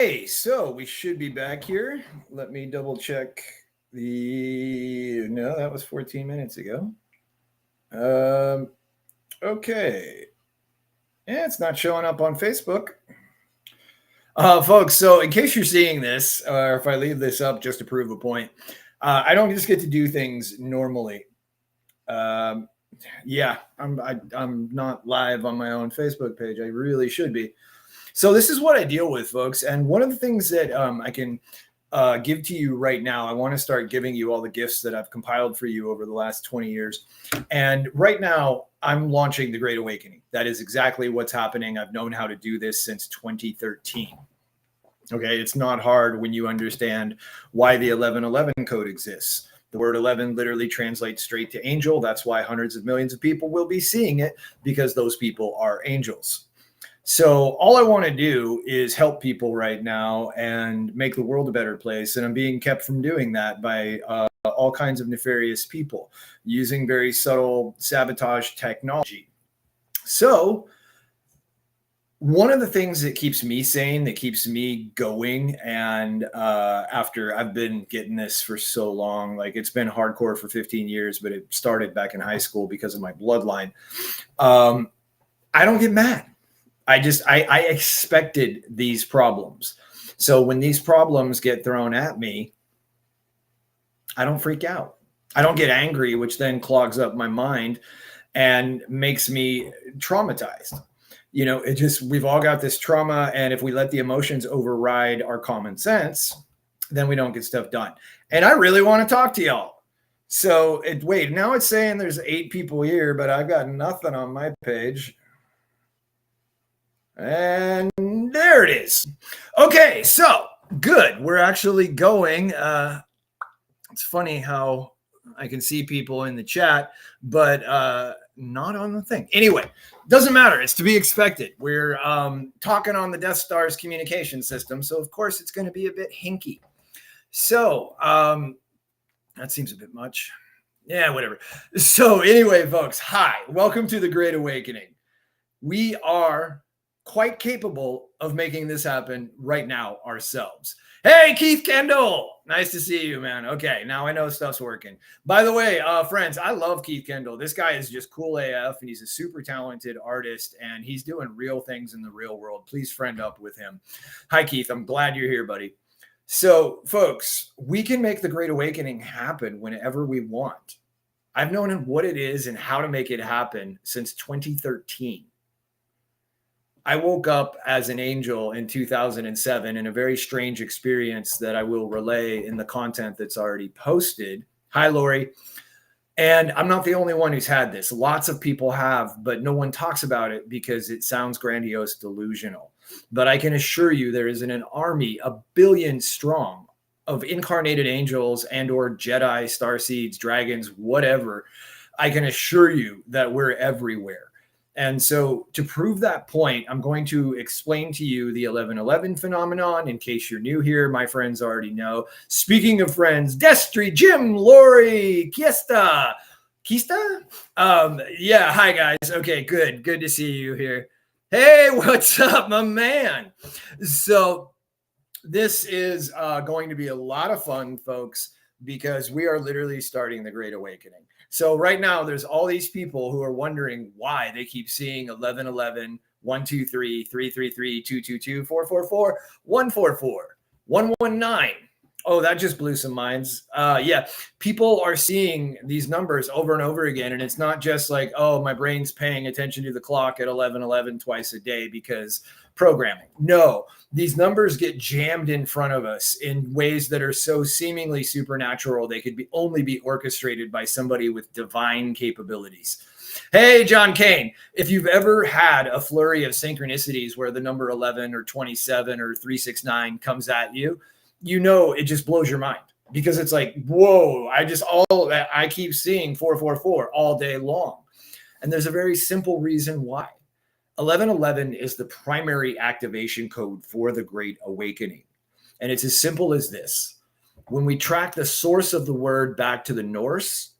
Hey, so we should be back here. Let me double check No, that was 14 minutes ago. Um, okay. Yeah, it's not showing up on Facebook. Folks, so in case you're seeing this, or if I leave this up just to prove a point, I don't just get to do things normally. Um, yeah, I'm not live on my own Facebook page. I really should be. So this is what I deal with, folks. And one of the things that I can give to you right now, I want to start giving you all the gifts that I've compiled for you over the last 20 years. And right now, I'm launching the Great Awakening. That is exactly what's happening. I've known how to do this since 2013. Okay, it's not hard when you understand why the 1111 code exists. The word 11 literally translates straight to angel. That's why hundreds of millions of people will be seeing it, because those people are angels. So all I want to do is help people right now and make the world a better place. And I'm being kept from doing that by all kinds of nefarious people using very subtle sabotage technology. So one of the things that keeps me sane, that keeps me going, and after I've been getting this for so long, like it's been hardcore for 15 years, but it started back in high school because of my bloodline. I don't get mad. I expected these problems. So when these problems get thrown at me, I don't freak out. I don't get angry, which then clogs up my mind and makes me traumatized. We've all got this trauma. And if we let the emotions override our common sense, then we don't get stuff done. And I really want to talk to y'all. So wait, now it's saying there's 8 people here, but I've got nothing on my page. And there it is. Okay, so good. We're actually going. It's funny how I can see people in the chat, but not on the thing. Anyway, doesn't matter. It's to be expected. We're talking on the Death Star's communication system, so of course it's going to be a bit hinky. So that seems a bit much. Yeah, whatever. So anyway, folks, hi. Welcome to the Great Awakening. We are quite capable of making this happen right now ourselves. Hey, Keith Kendall. Nice to see you, man. Okay, now I know stuff's working. By the way, friends, I love Keith Kendall. This guy is just cool AF, and he's a super talented artist, and he's doing real things in the real world. Please friend up with him. Hi, Keith. I'm glad you're here, buddy. So, folks, we can make the Great Awakening happen whenever we want. I've known what it is and how to make it happen since 2013. I woke up as an angel in 2007 in a very strange experience that I will relay in the content that's already posted. Hi, Lori. And I'm not the only one who's had this. Lots of people have, but no one talks about it because it sounds grandiose, delusional. But I can assure you there is an army, 1 billion strong, of incarnated angels and or Jedi, starseeds, dragons, whatever. I can assure you that we're everywhere. And so to prove that point, I'm going to explain to you the 1111 phenomenon. In case you're new here, my friends already know. Speaking of friends, Destry, Jim, Lori, Kista. Yeah, hi guys. Okay, good. Good to see you here. Hey, what's up, my man? So this is going to be a lot of fun, folks, because we are literally starting the Great Awakening. So right now, there's all these people who are wondering why they keep seeing 1111, 123, 333, 222, 444, 144, 119. Oh, that just blew some minds. Yeah, people are seeing these numbers over and over again. And it's not just like, oh, my brain's paying attention to the clock at 1111 twice a day because programming. No, these numbers get jammed in front of us in ways that are so seemingly supernatural. They could only be orchestrated by somebody with divine capabilities. Hey, John Kane, if you've ever had a flurry of synchronicities where the number 11 or 27 or 369 comes at you, you know, it just blows your mind because it's like, whoa, I keep seeing 444 all day long. And there's a very simple reason why. 1111 is the primary activation code for the Great Awakening. And it's as simple as this. When we track the source of the word back to the Norse,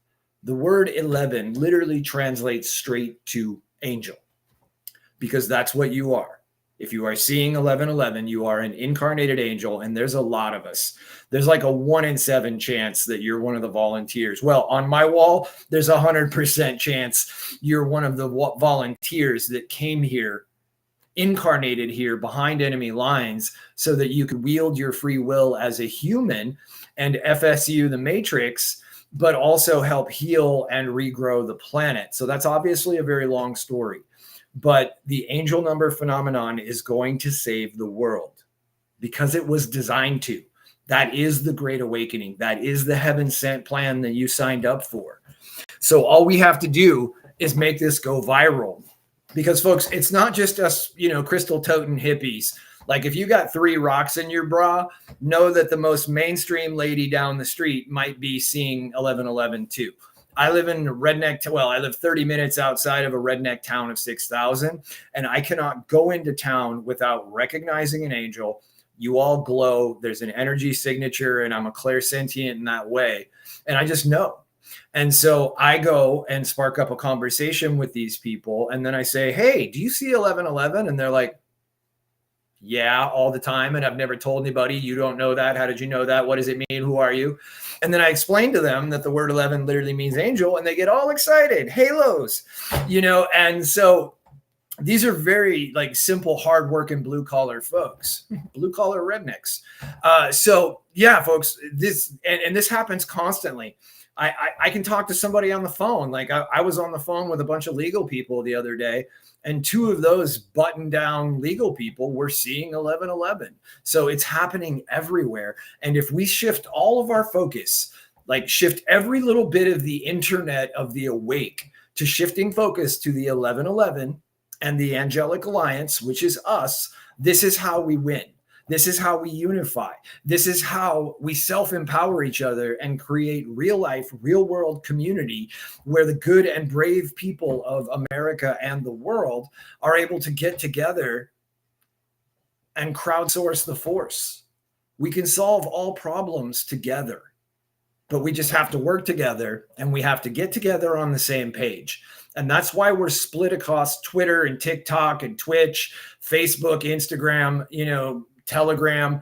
the word 11 literally translates straight to angel, because that's what you are. If you are seeing 1111, you are an incarnated angel, and there's a lot of us. There's like a 1 in 7 chance that you're one of the volunteers. Well, on my wall, there's 100% chance you're one of the volunteers that came here, incarnated here behind enemy lines, so that you could wield your free will as a human and FSU the Matrix, but also help heal and regrow the planet. So that's obviously a very long story. But the angel number phenomenon is going to save the world because it was designed to. That is the Great Awakening. That is the heaven sent plan that you signed up for. So all we have to do is make this go viral. Because, folks, it's not just us, crystal toting hippies. Like, if you got 3 rocks in your bra, know that the most mainstream lady down the street might be seeing 1111 too. I live in a redneck, I live 30 minutes outside of a redneck town of 6,000, and I cannot go into town without recognizing an angel. You all glow. There's an energy signature, and I'm a clairsentient in that way. And I just know. And so I go and spark up a conversation with these people, and then I say, hey, do you see 1111? And they're like, yeah, all the time. And I've never told anybody. You don't know that. How did you know that? What does it mean? Who are you? And then I explain to them that the word 11 literally means angel, and they get all excited. Halos, and so these are very simple, hardworking blue collar folks, blue collar rednecks. So yeah, folks, this happens constantly. I can talk to somebody on the phone. Like I was on the phone with a bunch of legal people the other day, and 2 of those button down legal people were seeing 1111. So it's happening everywhere. And if we shift all of our focus, shift every little bit of the internet of the awake to shifting focus to the 1111 and the Angelic Alliance, which is us, this is how we win. This is how we unify. This is how we self-empower each other and create real life, real world community where the good and brave people of America and the world are able to get together and crowdsource the force. We can solve all problems together, but we just have to work together, and we have to get together on the same page. And that's why we're split across Twitter and TikTok and Twitch, Facebook, Instagram, Telegram.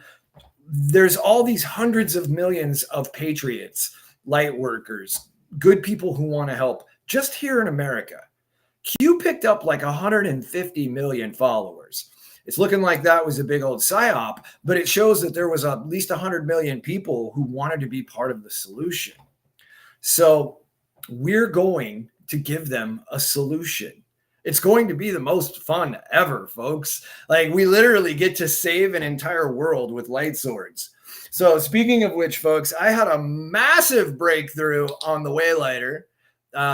There's all these hundreds of millions of patriots, light workers, good people who want to help just here in America. Q picked up 150 million followers. It's looking like that was a big old psyop, but it shows that there was at least 100 million people who wanted to be part of the solution. So we're going to give them a solution. It's going to be the most fun ever, folks. We literally get to save an entire world with light swords. So speaking of which, folks, I had a massive breakthrough on the Waylighter.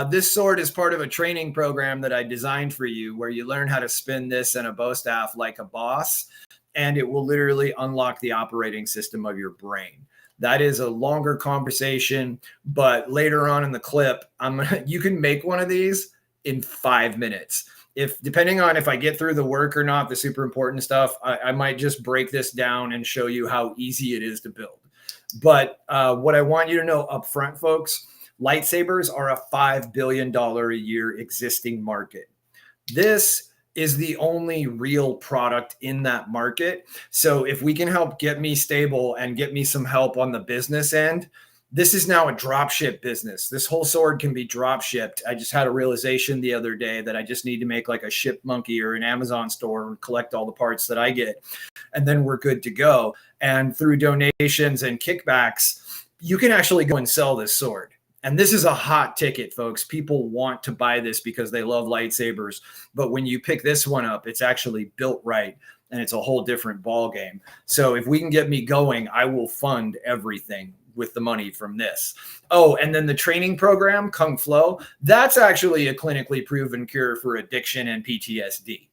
This sword is part of a training program that I designed for you, where you learn how to spin this and a bow staff like a boss, and it will literally unlock the operating system of your brain. That is a longer conversation, but later on in the clip, you can make one of these in 5 minutes. Depending on if I get through the work or not, the super important stuff, I might just break this down and show you how easy it is to build. But what I want you to know up front, folks, lightsabers are a $5 billion a year existing market. This is the only real product in that market. So if we can help get me stable and get me some help on the business end, this is now a drop ship business. This whole sword can be drop shipped. I just had a realization the other day that I just need to make a ship monkey or an Amazon store and collect all the parts that I get. And then we're good to go. And through donations and kickbacks, you can actually go and sell this sword. And this is a hot ticket, folks. People want to buy this because they love lightsabers. But when you pick this one up, it's actually built right. And it's a whole different ball game. So if we can get me going, I will fund everything with the money from this. Oh, and then the training program, Kung Flow, that's actually a clinically proven cure for addiction and PTSD.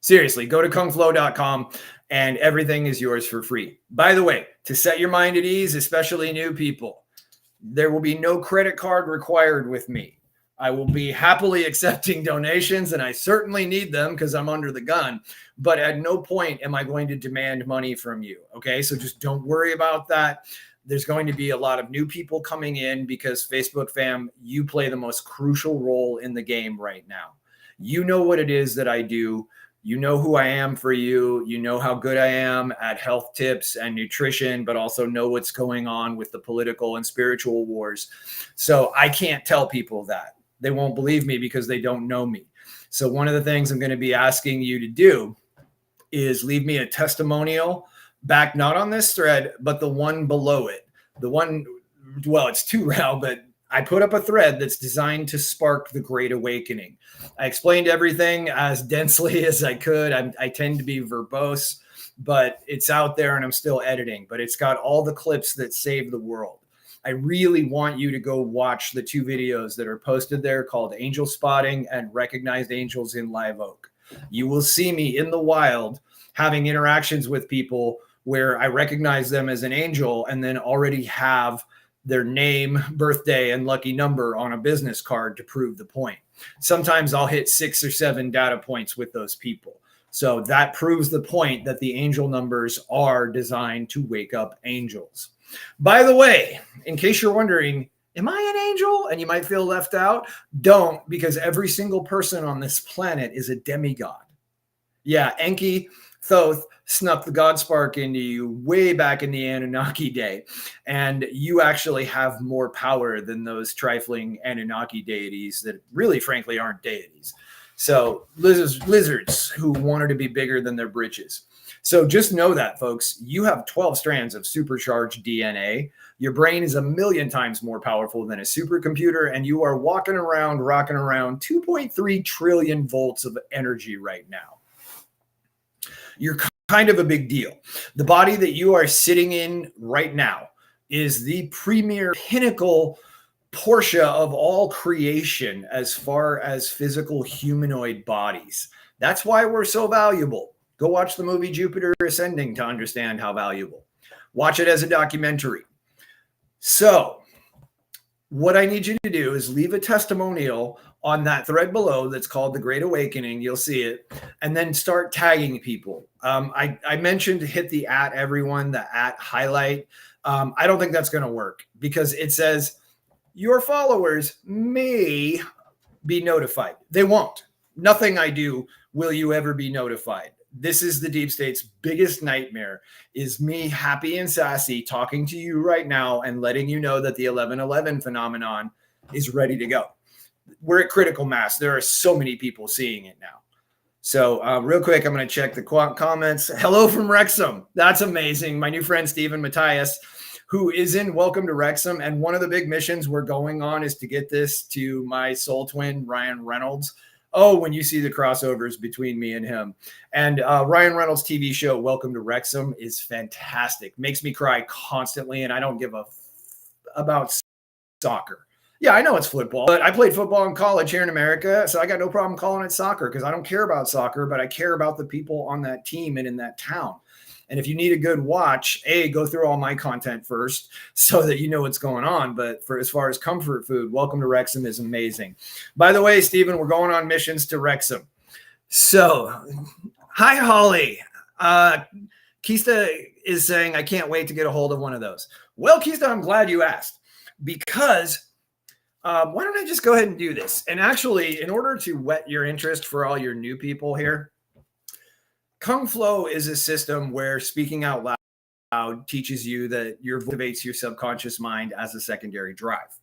Seriously, go to kungflow.com and everything is yours for free. By the way, to set your mind at ease, especially new people, there will be no credit card required with me. I will be happily accepting donations, and I certainly need them because I'm under the gun. But at no point am I going to demand money from you. Okay, so just don't worry about that. There's going to be a lot of new people coming in because Facebook fam, you play the most crucial role in the game right now. You know what it is that I do. You know who I am for you. You know how good I am at health tips and nutrition, but also know what's going on with the political and spiritual wars. So I can't tell people that. They won't believe me because they don't know me. So one of the things I'm going to be asking you to do is leave me a testimonial back, not on this thread, but the one below it. The one, well, it's two now, but I put up a thread that's designed to spark the Great Awakening. I explained everything as densely as I could. I tend to be verbose, but it's out there and I'm still editing, but it's got all the clips that save the world. I really want you to go watch the two videos that are posted there called Angel Spotting and Recognized Angels in Live Oak. You will see me in the wild having interactions with people where I recognize them as an angel and then already have their name, birthday, and lucky number on a business card to prove the point. Sometimes I'll hit 6 or 7 data points with those people. So that proves the point that the angel numbers are designed to wake up angels. By the way, in case you're wondering, am I an angel? And you might feel left out. Don't, because every single person on this planet is a demigod. Yeah, Enki, Thoth snuck the God spark into you way back in the Anunnaki day. And you actually have more power than those trifling Anunnaki deities that really, frankly, aren't deities. So lizards who wanted to be bigger than their britches. So just know that, folks, you have 12 strands of supercharged DNA. Your brain is 1,000,000 times more powerful than a supercomputer, and you are walking around, rocking around 2.3 trillion volts of energy right now. You're kind of a big deal. The body that you are sitting in right now is the premier pinnacle portion of all creation as far as physical humanoid bodies. That's why we're so valuable. Go watch the movie Jupiter Ascending to understand how valuable. Watch it as a documentary. So what I need you to do is leave a testimonial on that thread below that's called The Great Awakening. You'll see it. And then start tagging people. I mentioned hit the @ everyone, the @ highlight. I don't think that's going to work because it says your followers may be notified. They won't. Nothing I do will you ever be notified. This is the deep state's biggest nightmare, is me happy and sassy talking to you right now and letting you know that the 11/11 phenomenon is ready to go. We're at critical mass. There are so many people seeing it now. So real quick, I'm going to check the comments. Hello from Wrexham. That's amazing. My new friend, Stephen Matthias, who is in Welcome to Wrexham. And one of the big missions we're going on is to get this to my soul twin, Ryan Reynolds. Oh, when you see the crossovers between me and him. And Ryan Reynolds' TV show, Welcome to Wrexham, is fantastic. Makes me cry constantly, and I don't give a about soccer. Yeah, I know it's football, but I played football in college here in America, so I got no problem calling it soccer because I don't care about soccer, but I care about the people on that team and in that town. And if you need a good watch, go through all my content first so that you know what's going on. But for as far as comfort food, Welcome to Wrexham is amazing. By the way, Stephen, we're going on missions to Wrexham. So, hi, Holly. Keista is saying, I can't wait to get a hold of one of those. Well, Keista, I'm glad you asked because why don't I just go ahead and do this? And actually, in order to whet your interest for all your new people here, Kung Flow is a system where speaking out loud teaches you that your voice activates your subconscious mind as a secondary drive.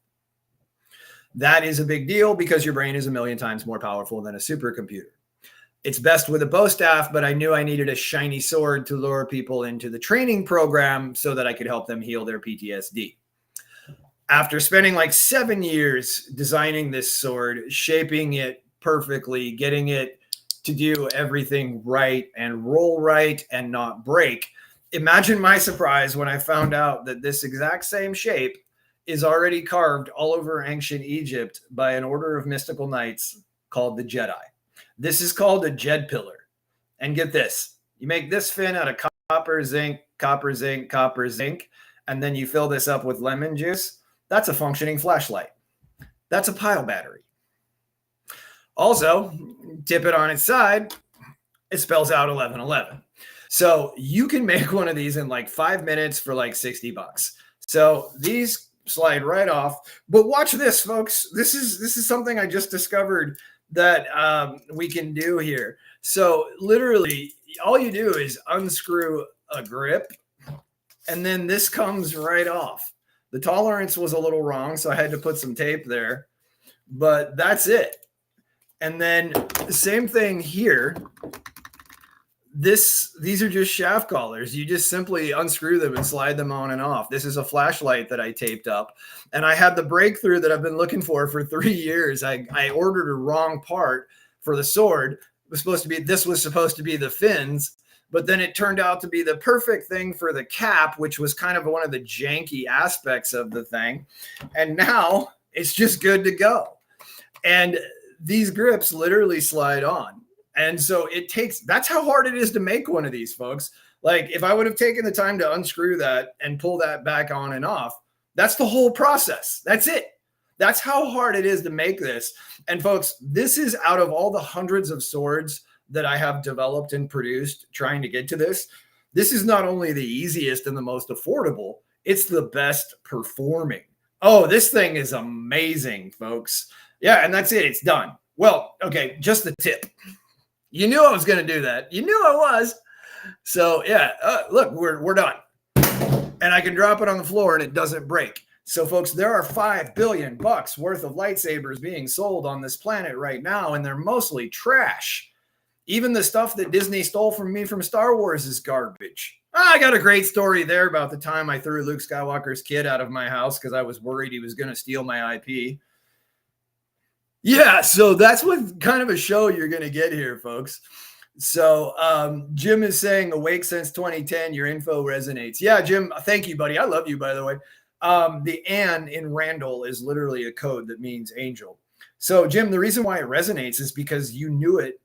That is a big deal because your brain is 1,000,000 times more powerful than a supercomputer. It's best with a bow staff, but I knew I needed a shiny sword to lure people into the training program so that I could help them heal their PTSD. After spending like 7 years designing this sword, shaping it perfectly, getting it to do everything right and roll right and not break. Imagine my surprise when I found out that this exact same shape is already carved all over ancient Egypt by an order of mystical knights called the Jedi. This is called a Jed pillar. And get this, you make this fin out of copper, zinc, copper, zinc, copper, zinc, and then you fill this up with lemon juice. That's a functioning flashlight. That's a pile battery. Also, tip it on its side, it spells out 11/11. So you can make one of these in like 5 minutes for like $60. So these slide right off. But watch this, folks. This is something I just discovered that we can do here. So literally all you do is unscrew a grip and then this comes right off. The tolerance was a little wrong, so I had to put some tape there, but that's it. And then the same thing here. These are just shaft collars. You just simply unscrew them and slide them on and off. This is a flashlight that I taped up, and I had the breakthrough that I've been looking for 3 years. I ordered a wrong part for the sword. This was supposed to be the fins, but then it turned out to be the perfect thing for the cap, which was kind of one of the janky aspects of the thing. And now it's just good to go. And these grips literally slide on. And so that's how hard it is to make one of these, folks. Like if I would have taken the time to unscrew that and pull that back on and off, that's the whole process. That's it. That's how hard it is to make this. And folks, this is out of all the hundreds of swords that I have developed and produced trying to get to this. This is not only the easiest and the most affordable, it's the best performing. Oh, this thing is amazing, folks. Yeah, and that's it. It's done. Well, okay, just the tip. You knew I was going to do that. You knew I was. So yeah, look, we're done. And I can drop it on the floor and it doesn't break. So folks, there are $5 billion worth of lightsabers being sold on this planet right now, and they're mostly trash. Even the stuff that Disney stole from me from Star Wars is garbage. I got a great story there about the time I threw Luke Skywalker's kid out of my house because I was worried he was going to steal my IP. Yeah, so that's what kind of a show you're going to get here, folks. So Jim is saying, awake since 2010, your info resonates. Yeah, Jim, thank you, buddy. I love you, by the way. The Ann in Randall is literally a code that means angel. So, Jim, the reason why it resonates is because you knew it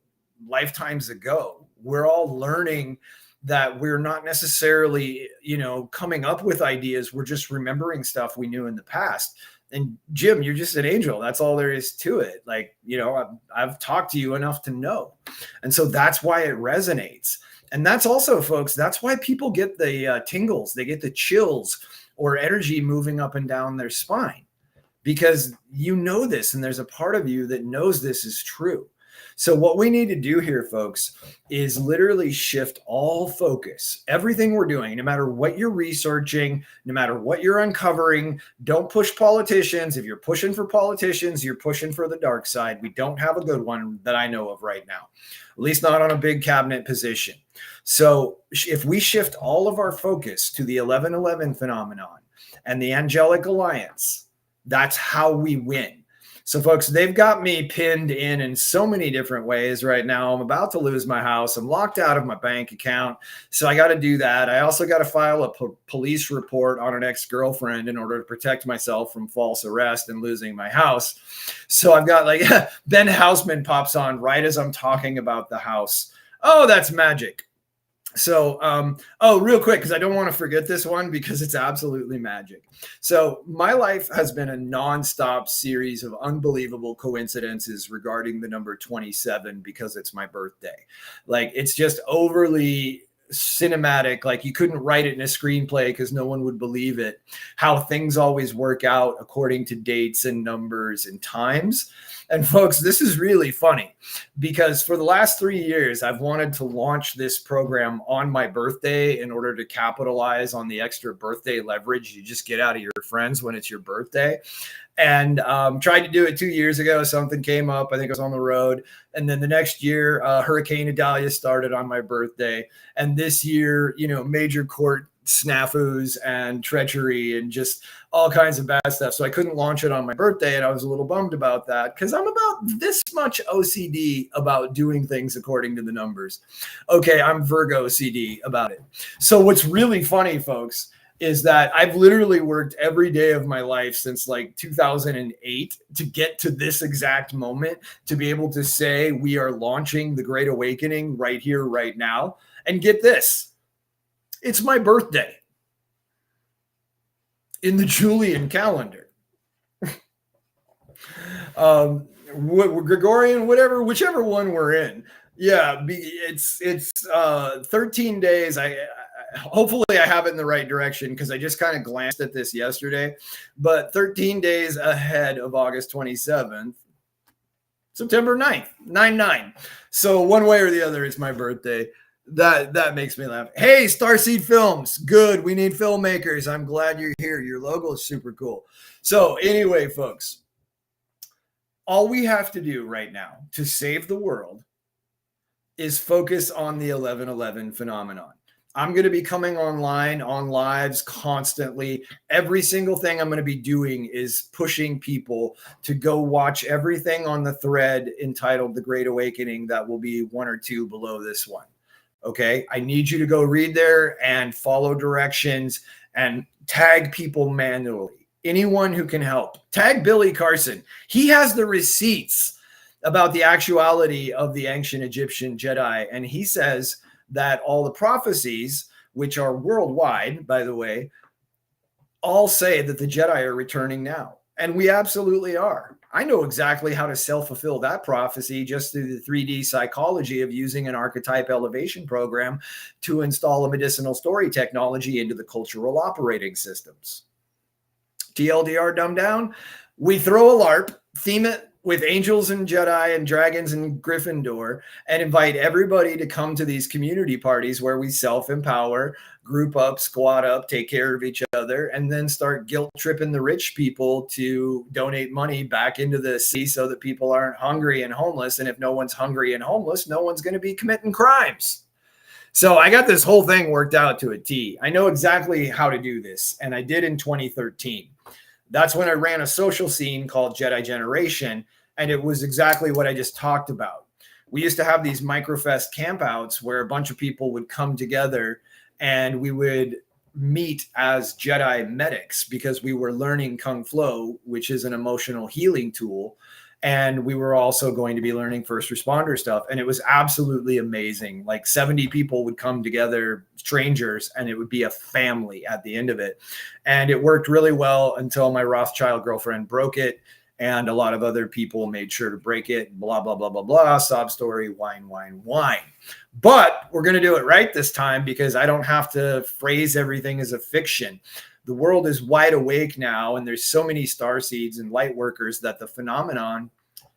lifetimes ago. We're all learning that we're not necessarily, coming up with ideas. We're just remembering stuff we knew in the past. And Jim, you're just an angel. That's all there is to it. Like, I've talked to you enough to know. And so that's why it resonates. And that's also, folks, that's why people get the tingles. They get the chills or energy moving up and down their spine, because you know this, and there's a part of you that knows this is true. So what we need to do here, folks, is literally shift all focus. Everything we're doing, no matter what you're researching, no matter what you're uncovering, don't push politicians. If you're pushing for politicians, you're pushing for the dark side. We don't have a good one that I know of right now, at least not on a big cabinet position. So if we shift all of our focus to the 1111 phenomenon and the Angelic Alliance, that's how we win. So, folks, they've got me pinned in so many different ways right now. I'm about to lose my house. I'm locked out of my bank account. So I got to do that. I also got to file a police report on an ex-girlfriend in order to protect myself from false arrest and losing my house. So I've got Ben Houseman pops on right as I'm talking about the house. Oh, that's magic. So, real quick, because I don't want to forget this one because it's absolutely magic. So my life has been a nonstop series of unbelievable coincidences regarding the number 27 because it's my birthday. Like, it's just overly cinematic. Like, you couldn't write it in a screenplay because no one would believe it. How things always work out according to dates and numbers and times. And folks, this is really funny because for the last 3 years, I've wanted to launch this program on my birthday in order to capitalize on the extra birthday leverage you just get out of your friends when it's your birthday. And tried to do it 2 years ago. Something came up. I think I was on the road. And then the next year, Hurricane Idalia started on my birthday. And this year, major court snafus and treachery and just all kinds of bad stuff. So I couldn't launch it on my birthday. And I was a little bummed about that because I'm about this much OCD about doing things according to the numbers. Okay, I'm Virgo OCD about it. So what's really funny, folks, is that I've literally worked every day of my life since 2008 to get to this exact moment, to be able to say we are launching the Great Awakening right here, right now. And get this, it's my birthday in the Julian calendar. Gregorian, whichever one we're in. Yeah, it's 13 days. Hopefully I have it in the right direction because I just kind of glanced at this yesterday, but 13 days ahead of August 27th. September 9th, 9/9. So one way or the other, it's my birthday. That makes me laugh. Hey, Starseed Films, good. We need filmmakers. I'm glad you're here. Your logo is super cool. So anyway, folks, all we have to do right now to save the world is focus on the 11/11 phenomenon. I'm going to be coming online on lives constantly. Every single thing I'm going to be doing is pushing people to go watch everything on the thread entitled The Great Awakening that will be one or two below this one. Okay. I need you to go read there and follow directions and tag people manually. Anyone who can help. Tag Billy Carson. He has the receipts about the actuality of the ancient Egyptian Jedi. And he says that all the prophecies, which are worldwide, by the way, all say that the Jedi are returning now. And we absolutely are. I know exactly how to self-fulfill that prophecy just through the 3D psychology of using an archetype elevation program to install a medicinal story technology into the cultural operating systems. TLDR dumb down, we throw a LARP, theme it with angels and Jedi and dragons and Gryffindor, and invite everybody to come to these community parties where we self-empower, group up, squat up, take care of each other, and then start guilt tripping the rich people to donate money back into the city so that people aren't hungry and homeless. And if no one's hungry and homeless, no one's going to be committing crimes. So I got this whole thing worked out to a T. I know exactly how to do this, and I did in 2013. That's when I ran a social scene called Jedi Generation, and it was exactly what I just talked about. We used to have these microfest campouts where a bunch of people would come together and we would meet as Jedi medics because we were learning Kung Flo, which is an emotional healing tool. And we were also going to be learning first responder stuff. And it was absolutely amazing. Like 70 people would come together, strangers, and it would be a family at the end of it. And it worked really well until my Rothschild girlfriend broke it. And a lot of other people made sure to break it. Blah, blah, blah, blah, blah. Sob story, whine, whine, whine. But we're going to do it right this time because I don't have to phrase everything as a fiction. The world is wide awake now, and there's so many starseeds and light workers that the phenomenon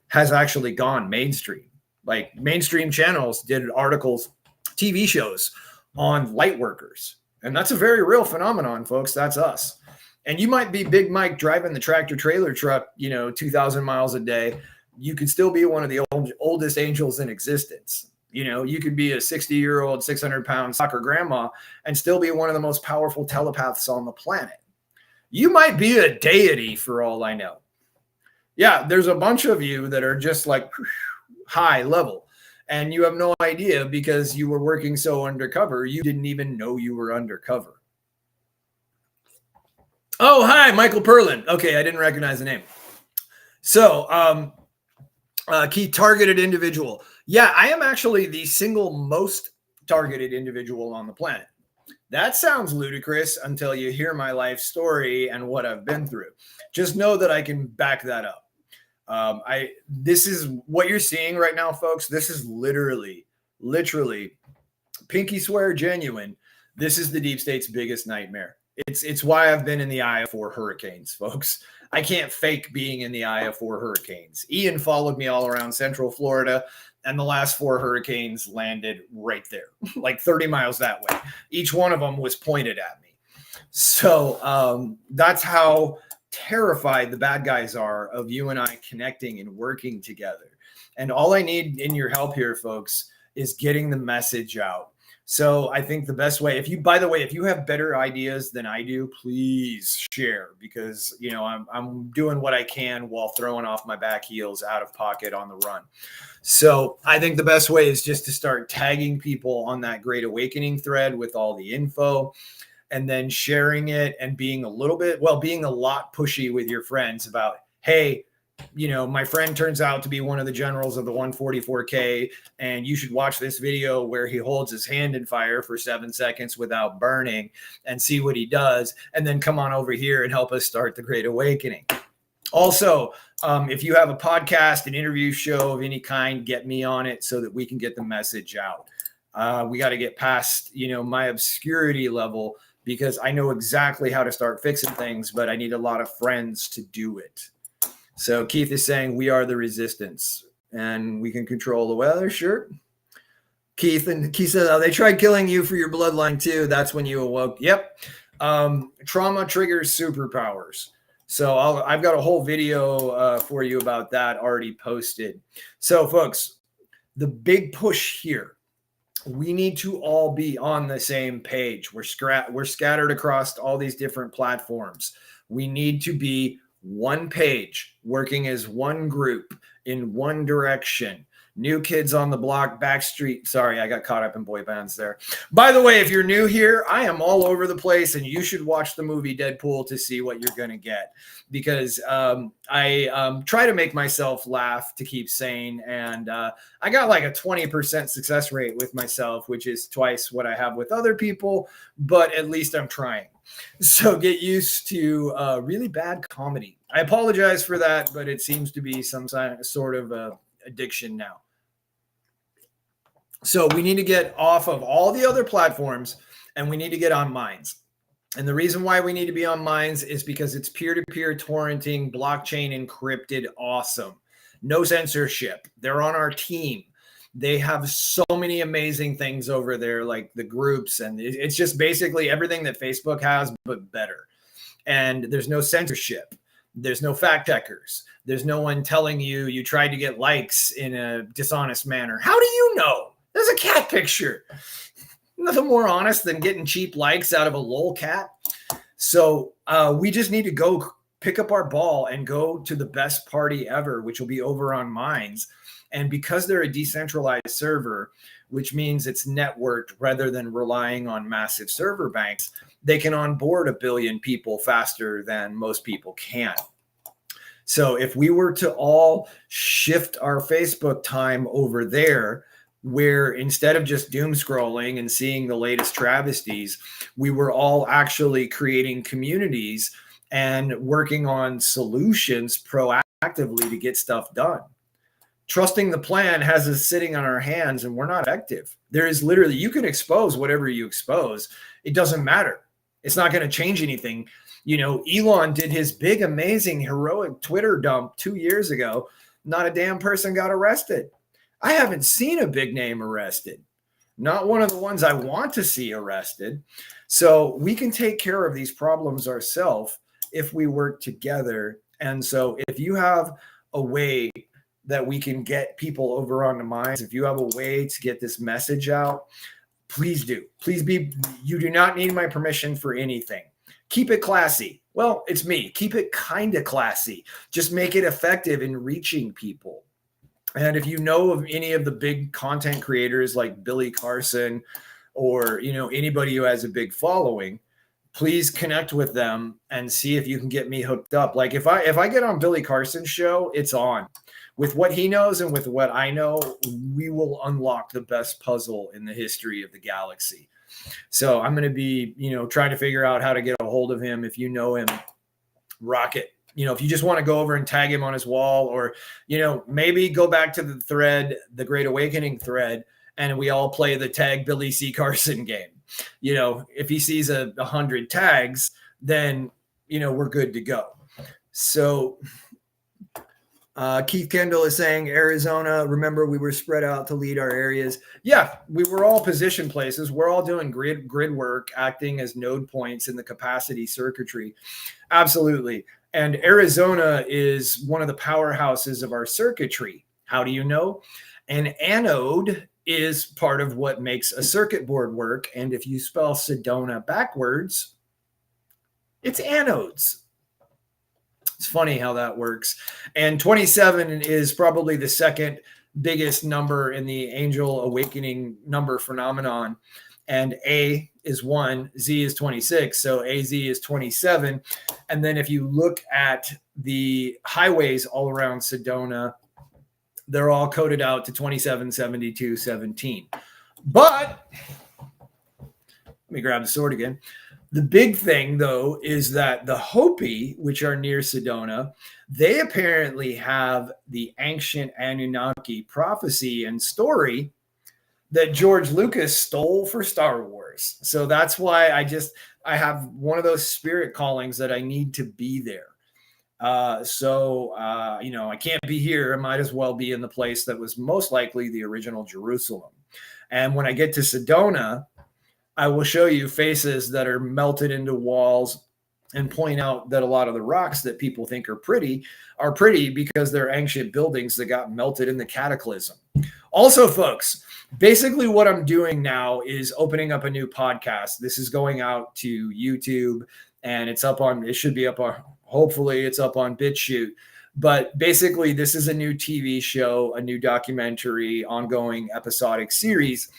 has actually gone mainstream. Like mainstream channels did articles, TV shows on light workers. And that's a very real phenomenon, folks. That's us. And you might be Big Mike driving the tractor trailer truck, 2,000 miles a day. You could still be one of the oldest angels in existence. You could be a 60-year-old, 600-pound soccer grandma and still be one of the most powerful telepaths on the planet. You might be a deity for all I know. Yeah, there's a bunch of you that are just like high level, and you have no idea because you were working so undercover, you didn't even know you were undercover. Oh, hi, Michael Perlin. Okay, I didn't recognize the name. So, key targeted individual. Yeah, I am actually the single most targeted individual on the planet. That sounds ludicrous until you hear my life story and what I've been through. Just know that I can back that up. This is what you're seeing right now, folks. This is literally, pinky swear genuine. This is the deep state's biggest nightmare. It's why I've been in the eye of 4 hurricanes, folks. I can't fake being in the eye of 4 hurricanes. Ian followed me all around Central Florida, and the last 4 hurricanes landed right there, like 30 miles that way. Each one of them was pointed at me. So that's how terrified the bad guys are of you and I connecting and working together. And all I need in your help here, folks, is getting the message out. So I think the best way, if you have better ideas than I do, please share, because I'm doing what I can while throwing off my back heels out of pocket on the run. So I think the best way is just to start tagging people on that Great Awakening thread with all the info, and then sharing it and being a lot pushy with your friends about, hey, my friend turns out to be one of the generals of the 144K, and you should watch this video where he holds his hand in fire for 7 seconds without burning and see what he does. And then come on over here and help us start the Great Awakening. Also, if you have a podcast, an interview show of any kind, get me on it so that we can get the message out. We got to get past, my obscurity level, because I know exactly how to start fixing things, but I need a lot of friends to do it. So Keith is saying we are the resistance. and we can control the weather. Sure. Keith says, oh, they tried killing you for your bloodline too. That's when you awoke. Yep. Trauma triggers superpowers. So I've got a whole video for you about that already posted. So folks, the big push here, we need to all be on the same page. We're scattered across all these different platforms. We need to be one page, working as one group in one direction. New Kids on the Block, Backstreet. Sorry, I got caught up in boy bands there. By the way, if you're new here, I am all over the place, and you should watch the movie Deadpool to see what you're going to get, because I try to make myself laugh to keep sane, and I got like a 20% success rate with myself, which is twice what I have with other people, but at least I'm trying. So get used to really bad comedy. I apologize for that, but it seems to be some sort of addiction now. So we need to get off of all the other platforms, and we need to get on Minds. And the reason why we need to be on Minds is because it's peer-to-peer torrenting, blockchain encrypted, awesome. No censorship. They're on our team. They have so many amazing things over there, like the groups, and it's just basically everything that Facebook has, but better. And there's no censorship. There's no fact checkers. There's no one telling you tried to get likes in a dishonest manner. How do you know? There's a cat picture. Nothing more honest than getting cheap likes out of a lol cat. So we just need to go pick up our ball and go to the best party ever, which will be over on Minds. And because they're a decentralized server, which means it's networked rather than relying on massive server banks, they can onboard 1 billion people faster than most people can. So if we were to all shift our Facebook time over there, where instead of just doom scrolling and seeing the latest travesties, we were all actually creating communities and working on solutions proactively to get stuff done. Trusting the plan has us sitting on our hands, and we're not effective. There is literally, you can expose whatever you expose. It doesn't matter. It's not going to change anything. You know, Elon did his big, amazing, heroic Twitter dump 2 years ago. Not a damn person got arrested. I haven't seen a big name arrested. Not one of the ones I want to see arrested. So we can take care of these problems ourselves if we work together. And so if you have a way that we can get people over on the Minds, if you have a way to get this message out, please do. Please be, you do not need my permission for anything. Keep it classy. Well, it's me. Keep it kind of classy. Just make it effective in reaching people. And if you know of any of the big content creators like Billy Carson or, you know, anybody who has a big following, please connect with them and see if you can get me hooked up. Like if I get on Billy Carson's show, it's on. With what he knows and with what I know, we will unlock the best puzzle in the history of the galaxy. So I'm going to be, you know, trying to figure out how to get a hold of him. If you know him, rock it. You know, if you just want to go over and tag him on his wall, or, you know, maybe go back to the thread, the Great Awakening thread, and we all play the tag Billy C. Carson game. You know, if he sees 100 tags, then, you know, we're good to go. So Keith Kendall is saying Arizona, remember we were spread out to lead our areas. Yeah, we were all position places. We're all doing grid work, acting as node points in the capacity circuitry. Absolutely. And Arizona is one of the powerhouses of our circuitry. How do you know? An anode is part of what makes a circuit board work. And if you spell Sedona backwards, it's anodes. It's funny how that works. And 27 is probably the second biggest number in the angel awakening number phenomenon. And A is 1, Z is 26. So AZ is 27. And then if you look at the highways all around Sedona, they're all coded out to 27, 72, 17. But let me grab the sword again. The big thing, though, is that the Hopi, which are near Sedona, they apparently have the ancient Anunnaki prophecy and story that George Lucas stole for Star Wars. So that's why I have one of those spirit callings that I need to be there. I can't be here. I might as well be in the place that was most likely the original Jerusalem. And when I get to Sedona, I will show you faces that are melted into walls and point out that a lot of the rocks that people think are pretty because they're ancient buildings that got melted in the cataclysm. Also, folks, basically what I'm doing now is opening up a new podcast. This is going out to YouTube, and it should be up on, hopefully it's up on BitChute. But basically, this is a new TV show, a new documentary, ongoing episodic series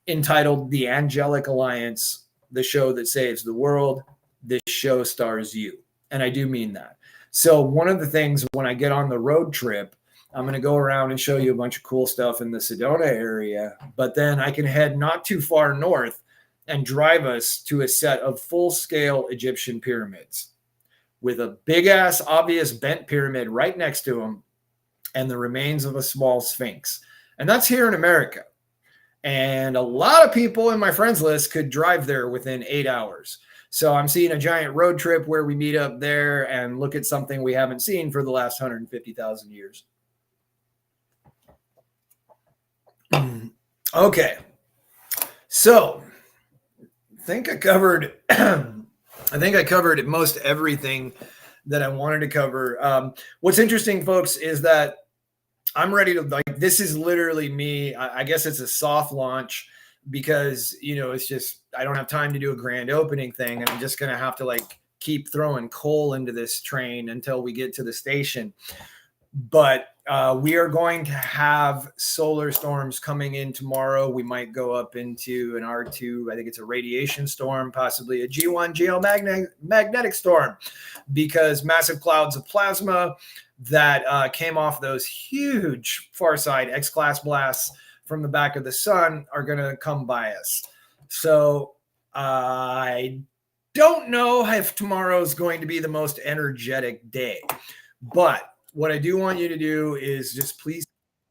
entitled The Angelic Alliance, the show that saves the world. This show stars you. And I do mean that. So one of the things when I get on the road trip, I'm going to go around and show you a bunch of cool stuff in the Sedona area, but then I can head not too far north and drive us to a set of full-scale Egyptian pyramids with a big-ass obvious bent pyramid right next to them and the remains of a small sphinx. And that's here in America. And a lot of people in my friends list could drive there within 8 hours. So I'm seeing a giant road trip where we meet up there and look at something we haven't seen for the last 150,000 years. Okay. So I think I covered most everything that I wanted to cover. What's interesting, folks, is that I'm ready to, this is literally me. I guess it's a soft launch because, it's just, I don't have time to do a grand opening thing. I'm just going to have to keep throwing coal into this train until we get to the station. But we are going to have solar storms coming in tomorrow. We might go up into an R2. I think it's a radiation storm, possibly a G1 geomagnetic storm, because massive clouds of plasma that came off those huge far side X-class blasts from the back of the sun are going to come by us. So I don't know if tomorrow's going to be the most energetic day, but what I do want you to do is just please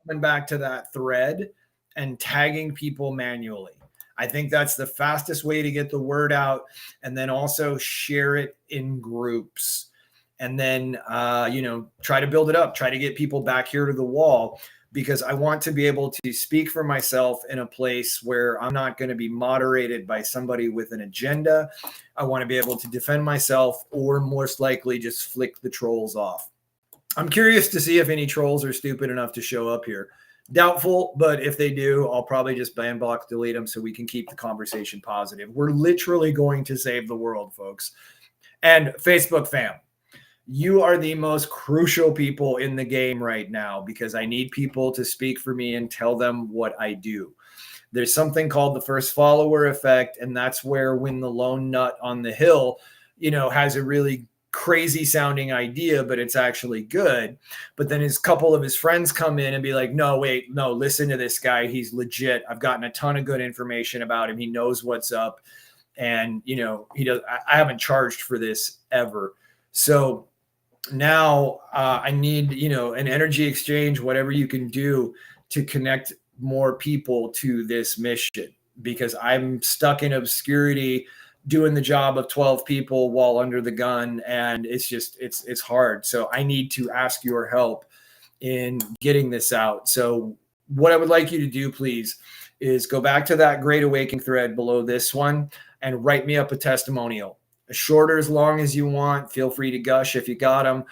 coming back to that thread and tagging people manually. I think that's the fastest way to get the word out, and then also share it in groups. And then, try to build it up, try to get people back here to the wall, because I want to be able to speak for myself in a place where I'm not going to be moderated by somebody with an agenda. I want to be able to defend myself, or most likely just flick the trolls off. I'm curious to see if any trolls are stupid enough to show up here. Doubtful, but if they do, I'll probably just ban, block, delete them so we can keep the conversation positive. We're literally going to save the world, folks. And Facebook fam, you are the most crucial people in the game right now, because I need people to speak for me and tell them what I do. There's something called the first follower effect, and that's where when the lone nut on the hill, has a really crazy sounding idea, but it's actually good. But then his couple of his friends come in and be like, no, listen to this guy. He's legit. I've gotten a ton of good information about him. He knows what's up. And, he does. I haven't charged for this ever. So now I need, an energy exchange, whatever you can do to connect more people to this mission, because I'm stuck in obscurity doing the job of 12 people while under the gun. And it's just, it's hard. So I need to ask your help in getting this out. So what I would like you to do, please, is go back to that Great Awakening thread below this one and write me up a testimonial. As short or as long as you want. Feel free to gush if you got them,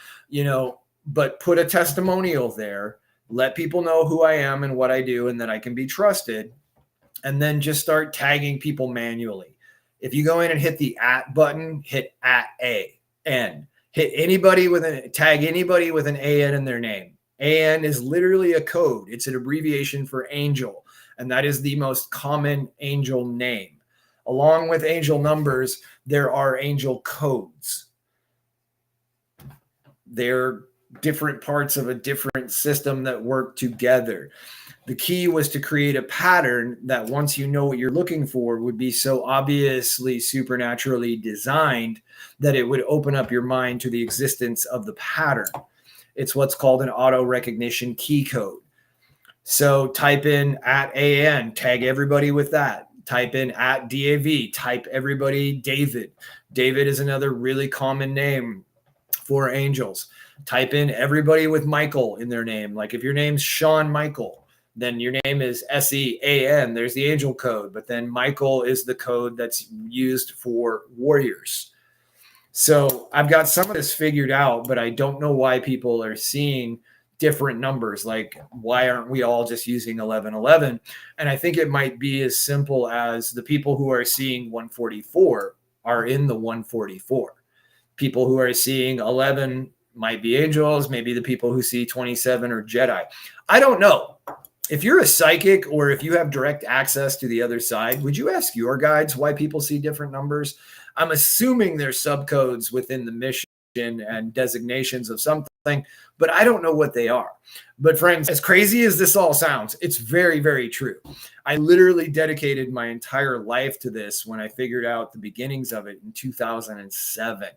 but put a testimonial there. Let people know who I am and what I do and that I can be trusted. And then just start tagging people manually. If you go in and hit the @ button, hit @AN. Hit anybody tag anybody with an AN in their name. AN is literally a code. It's an abbreviation for angel, and that is the most common angel name. Along with angel numbers, there are angel codes. They're different parts of a different system that work together. The key was to create a pattern that, once you know what you're looking for, would be so obviously supernaturally designed that it would open up your mind to the existence of the pattern. It's what's called an auto recognition key code. So type in @AN, tag everybody with that. Type in @DAV, type everybody David. David is another really common name for angels. Type in everybody with Michael in their name. Like if your name's Sean Michael, then your name is SEAN. There's the angel code, but then Michael is the code that's used for warriors. So I've got some of this figured out, but I don't know why people are seeing different numbers. Like, why aren't we all just using 1111? And I think it might be as simple as the people who are seeing 144 are in the 144. People who are seeing 11 might be angels. Maybe the people who see 27 are Jedi. I don't know. If you're a psychic or if you have direct access to the other side, would you ask your guides why people see different numbers? I'm assuming there's subcodes within the mission and designations of something, but I don't know what they are. But friends, as crazy as this all sounds, it's very, very true. I literally dedicated my entire life to this when I figured out the beginnings of it in 2007.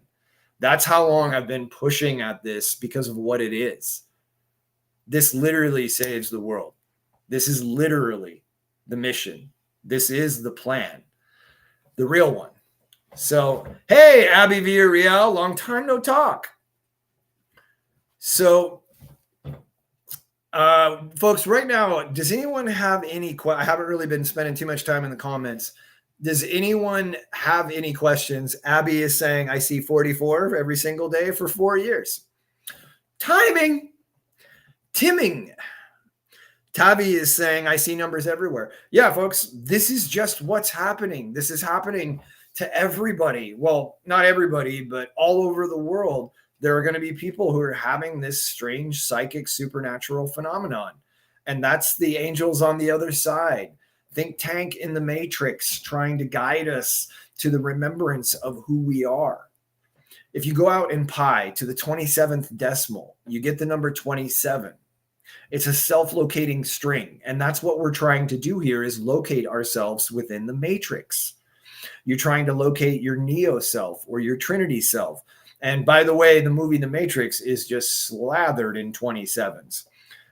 That's how long I've been pushing at this because of what it is. This literally saves the world. This is literally the mission. This is the plan, the real one. So, hey, Abby Villarreal, long time no talk. So, folks, right now, does anyone have any I haven't really been spending too much time in the comments. Does anyone have any questions? Abby is saying, I see 44 every single day for 4 years. Timing. Timming. Tavi is saying, I see numbers everywhere. Yeah, folks, this is just what's happening. This is happening to everybody. Well, not everybody, but all over the world. There are going to be people who are having this strange psychic supernatural phenomenon. And that's the angels on the other side. Think tank in the matrix trying to guide us to the remembrance of who we are. If you go out in pi to the 27th decimal, you get the number 27. It's a self-locating string. And that's what we're trying to do here is locate ourselves within the matrix. You're trying to locate your Neo self or your Trinity self. And by the way, the movie The Matrix is just slathered in 27s.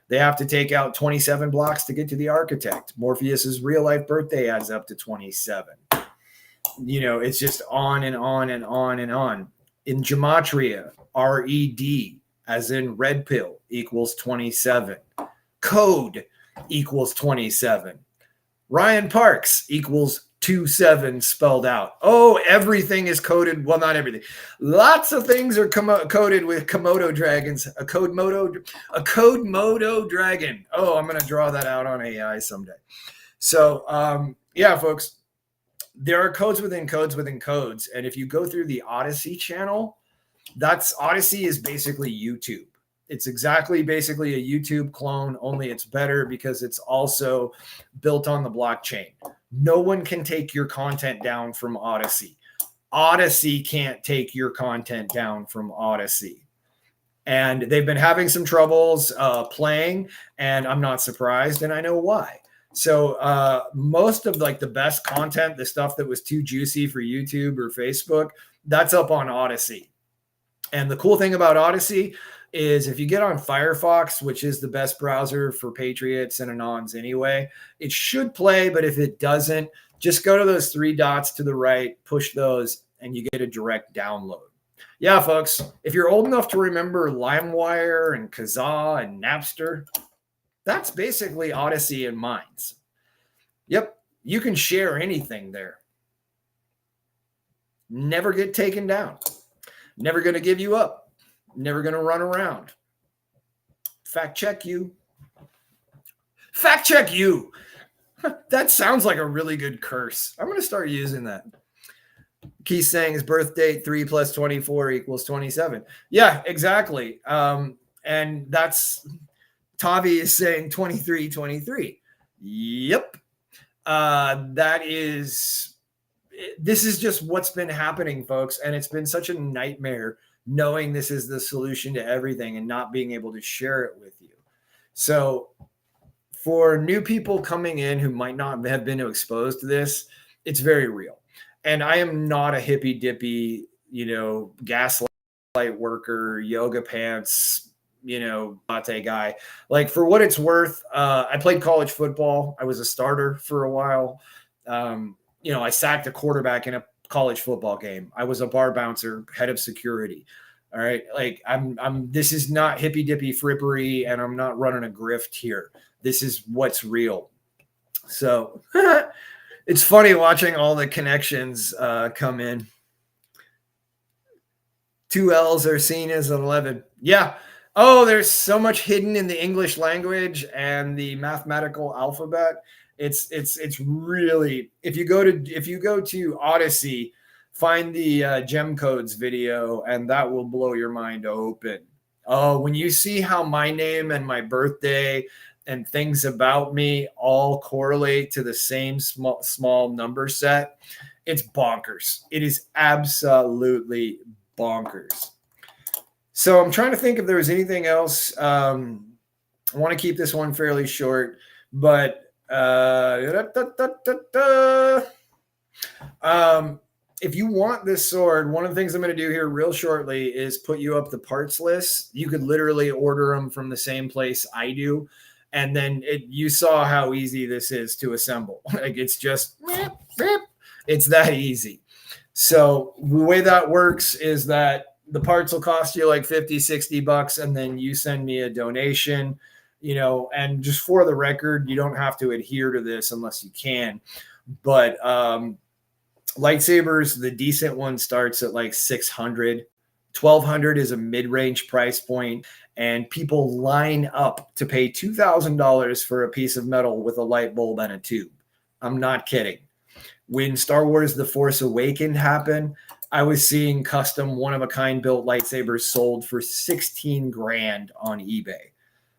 They have to take out 27 blocks to get to the architect. Morpheus's real life birthday adds up to 27. You know, it's just on and on and on and on. In gematria, RED, as in red pill, equals 27. Code equals 27. Ryan Parks equals 27 spelled out. Oh, everything is coded. Well, not everything. Lots of things are coded with Komodo dragons. A code modo dragon. Oh, I'm going to draw that out on AI someday. So, yeah, folks, there are codes within codes within codes. And if you go through the Odyssey channel, Odyssey is basically YouTube. It's basically a YouTube clone, only it's better because it's also built on the blockchain. No one can take your content down from Odyssey. Odyssey can't take your content down from Odyssey. And they've been having some troubles playing, and I'm not surprised, and I know why. So most of like the best content, the stuff that was too juicy for YouTube or Facebook, that's up on Odyssey. And the cool thing about Odyssey is if you get on Firefox, which is the best browser for patriots and anons anyway, it should play. But if it doesn't, just go to those 3 dots to the right, push those, and you get a direct download. Yeah, folks, if you're old enough to remember LimeWire and Kazaa and Napster, that's basically Odyssey and Minds. Yep, you can share anything there. Never get taken down. Never going to give you up. Never going to run around. Fact check you. Fact check you. That sounds like a really good curse. I'm going to start using that. Keith's saying his birth date 3 plus 24 equals 27. Yeah, exactly. And that's Tavi is saying 23. Yep. This is just what's been happening, folks. And it's been such a nightmare knowing this is the solution to everything and not being able to share it with you. So for new people coming in who might not have been exposed to this, it's very real. And I am not a hippy dippy, gaslight worker, yoga pants, latte guy. Like for what it's worth, I played college football. I was a starter for a while. I sacked a quarterback in a college football game. I was a bar bouncer, head of security. All right. Like this is not hippy dippy frippery, and I'm not running a grift here. This is what's real. So it's funny watching all the connections come in. 2 L's are seen as an 11. Yeah. Oh, there's so much hidden in the English language and the mathematical alphabet. It's really, if you go to Odyssey, find the gem codes video, and that will blow your mind open. Oh, when you see how my name and my birthday and things about me all correlate to the same small number set, it's bonkers. It is absolutely bonkers. So I'm trying to think if there was anything else. I want to keep this one fairly short, but if you want this sword, one of the things I'm going to do here real shortly is put you up the parts list. You could literally order them from the same place I do. And then you saw how easy this is to assemble. Like it's just, it's that easy. So the way that works is that the parts will cost you like 50, 60 bucks. And then you send me a donation, and just for the record, you don't have to adhere to this unless you can. But lightsabers, the decent one starts at like 600. 1200 is a mid-range price point, and people line up to pay $2,000 for a piece of metal with a light bulb and a tube. I'm not kidding. When Star Wars The Force Awakens happened, I was seeing custom one-of-a-kind built lightsabers sold for 16 grand on eBay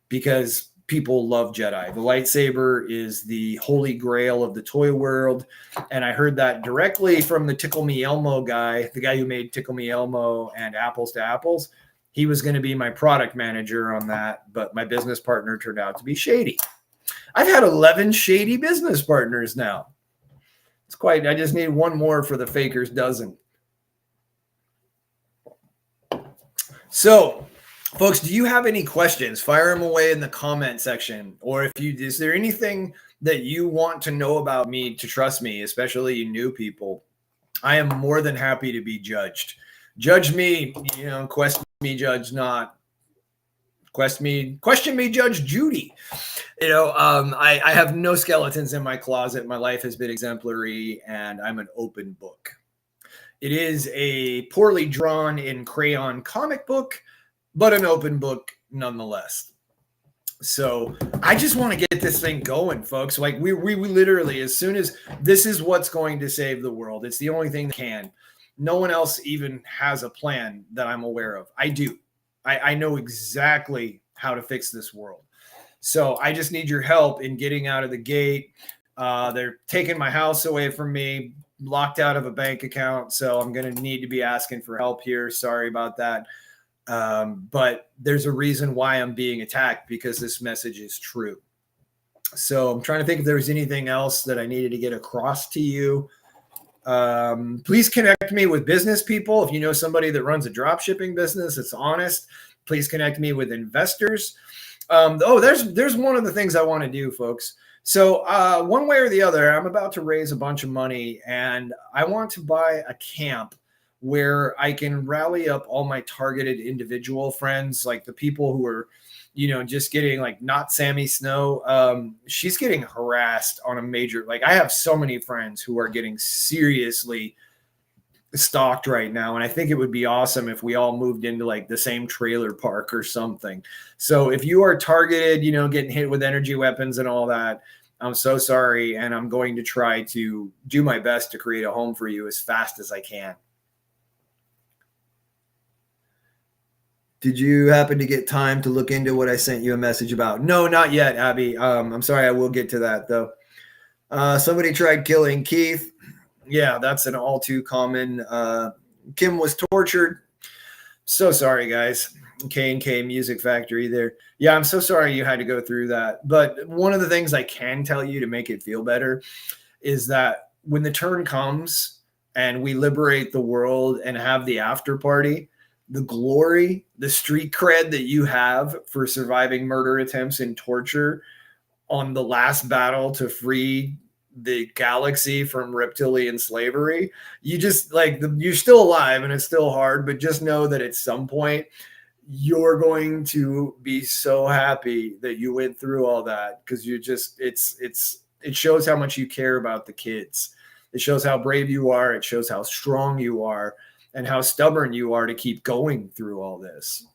because people love Jedi. The lightsaber is the holy grail of the toy world. And I heard that directly from the Tickle Me Elmo guy, the guy who made Tickle Me Elmo and Apples to Apples. He was going to be my product manager on that, but my business partner turned out to be shady. I've had 11 shady business partners now. I just need one more for the faker's dozen. So, folks, do you have any questions? Fire them away in the comment section. Or is there anything that you want to know about me to trust me, especially you new people? I am more than happy to be judged. Judge me, question me, judge not. Question me, Judge Judy. I have no skeletons in my closet. My life has been exemplary, and I'm an open book. It is a poorly drawn in crayon comic book, but an open book nonetheless. So I just want to get this thing going, folks. Like we literally, as soon as this is what's going to save the world, it's the only thing that can. No one else even has a plan that I'm aware of. I do. I know exactly how to fix this world. So I just need your help in getting out of the gate. They're taking my house away from me, locked out of a bank account. So I'm going to need to be asking for help here. Sorry about that. But there's a reason why I'm being attacked, because this message is true. So I'm trying to think if there was anything else that I needed to get across to you. Please connect me with business people. If you know somebody that runs a drop shipping business that's honest, please connect me with investors. There's one of the things I want to do, folks. So one way or the other, I'm about to raise a bunch of money, and I want to buy a camp where I can rally up all my targeted individual friends, like the people who are, just getting like not Sammy Snow. She's getting harassed on a major, like I have so many friends who are getting seriously stalked right now. And I think it would be awesome if we all moved into like the same trailer park or something. So if you are targeted, getting hit with energy weapons and all that, I'm so sorry. And I'm going to try to do my best to create a home for you as fast as I can. Did you happen to get time to look into what I sent you a message about? No, not yet, Abby. I'm sorry. I will get to that, though. Somebody tried killing Keith. Yeah, that's an all too common. Kim was tortured. So sorry, guys. K&K Music Factory there. Yeah, I'm so sorry you had to go through that. But one of the things I can tell you to make it feel better is that when the turn comes and we liberate the world and have the after party, the glory, the street cred that you have for surviving murder attempts and torture on the last battle to free the galaxy from reptilian slavery. You just like you're still alive and it's still hard, but just know that at some point you're going to be so happy that you went through all that, because you're just it shows how much you care about the kids. It shows how brave you are. It shows how strong you are and how stubborn you are to keep going through all this.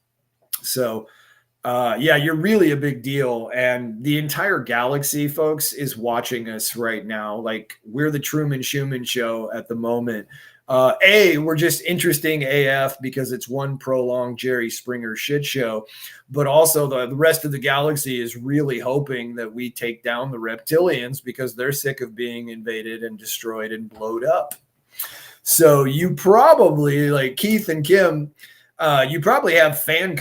So yeah, you're really a big deal. And the entire galaxy, folks, is watching us right now. Like, we're the Truman Schumann show at the moment. We're just interesting AF because it's one prolonged Jerry Springer shit show. But also the rest of the galaxy is really hoping that we take down the reptilians because they're sick of being invaded and destroyed and blowed up. So you probably, like Keith and Kim, you probably have fan